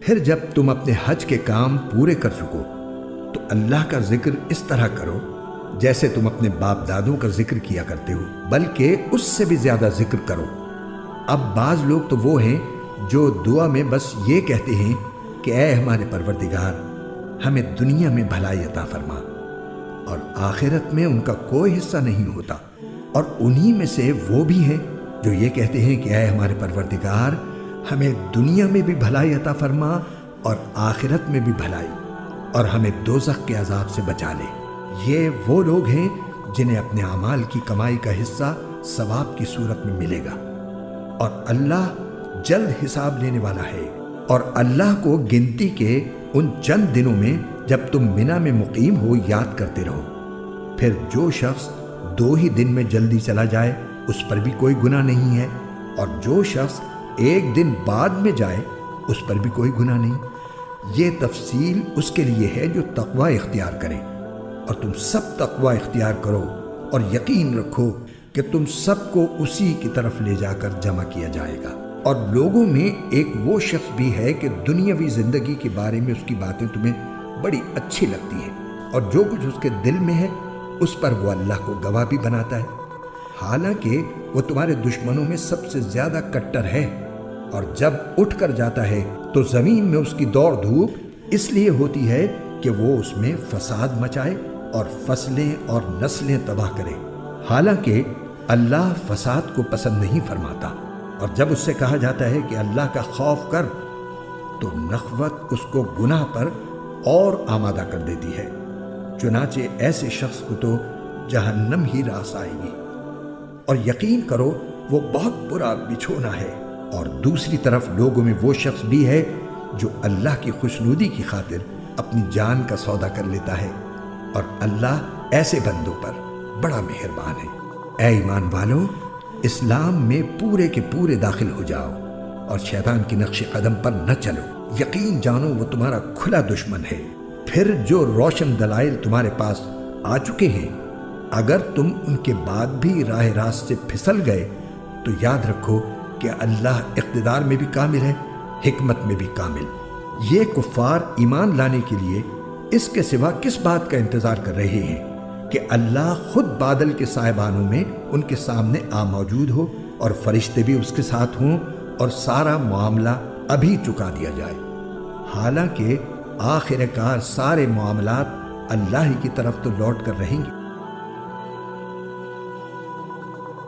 پھر جب تم اپنے حج کے کام پورے کر چکو تو اللہ کا ذکر اس طرح کرو جیسے تم اپنے باپ دادوں کا ذکر کیا کرتے ہو، بلکہ اس سے بھی زیادہ ذکر کرو۔ اب بعض لوگ تو وہ ہیں جو دعا میں بس یہ کہتے ہیں کہ اے ہمارے پروردگار ہمیں دنیا میں بھلائی عطا فرما، اور آخرت میں ان کا کوئی حصہ نہیں ہوتا۔ اور انہی میں سے وہ بھی ہیں جو یہ کہتے ہیں کہ اے ہمارے پروردگار ہمیں دنیا میں بھی بھلائی عطا فرما اور آخرت میں بھی بھلائی، اور ہمیں دوزخ کے عذاب سے بچا لے۔ یہ وہ لوگ ہیں جنہیں اپنے اعمال کی کمائی کا حصہ ثواب کی صورت میں ملے گا، اور اللہ جلد حساب لینے والا ہے۔ اور اللہ کو گنتی کے ان چند دنوں میں جب تم منی میں مقیم ہو یاد کرتے رہو۔ پھر جو شخص 2 ہی دن میں جلدی چلا جائے اس پر بھی کوئی گناہ نہیں ہے، اور جو شخص 1 دن بعد میں جائے اس پر بھی کوئی گناہ نہیں۔ یہ تفصیل اس کے لیے ہے جو تقوی اختیار کرے، اور تم سب تقوی اختیار کرو اور یقین رکھو کہ تم سب کو اسی کی طرف لے جا کر جمع کیا جائے گا۔ اور لوگوں میں ایک وہ شخص بھی ہے کہ دنیاوی زندگی کے بارے میں اس کی باتیں تمہیں بڑی اچھی لگتی ہیں، اور جو کچھ اس کے دل میں ہے اس پر وہ اللہ کو گواہ بھی بناتا ہے، حالانکہ وہ تمہارے دشمنوں میں سب سے زیادہ کٹر ہے۔ اور جب اٹھ کر جاتا ہے تو زمین میں اس کی دوڑ دھوپ اس لیے ہوتی ہے کہ وہ اس میں فساد مچائے اور فصلیں اور نسلیں تباہ کرے، حالانکہ اللہ فساد کو پسند نہیں فرماتا۔ اور جب اس سے کہا جاتا ہے کہ اللہ کا خوف کر تو نخوت اس کو گناہ پر اور آمادہ کر دیتی ہے، چنانچہ ایسے شخص کو تو جہنم ہی راس آئے گی، اور یقین کرو وہ بہت برا بچھونا ہے۔ اور دوسری طرف لوگوں میں وہ شخص بھی ہے جو اللہ کی خوشنودی کی خاطر اپنی جان کا سودا کر لیتا ہے، اور اللہ ایسے بندوں پر بڑا مہربان ہے۔ اے ایمان والو، اسلام میں پورے کے پورے داخل ہو جاؤ اور شیطان کی نقش قدم پر نہ چلو، یقین جانو وہ تمہارا کھلا دشمن ہے۔ پھر جو روشن دلائل تمہارے پاس آ چکے ہیں، اگر تم ان کے بعد بھی راہ راست سے پھسل گئے تو یاد رکھو کہ اللہ اقتدار میں بھی کامل ہے، حکمت میں بھی کامل۔ یہ کفار ایمان لانے کے لیے اس کے سوا کس بات کا انتظار کر رہے ہیں کہ اللہ خود بادل کے سائبانوں میں ان کے سامنے موجود ہو، اور فرشتے بھی اس کے ساتھ ہوں، اور سارا معاملہ ابھی چکا دیا جائے، حالانکہ آخر کار سارے معاملات اللہ ہی کی طرف تو لوٹ کر رہیں گے۔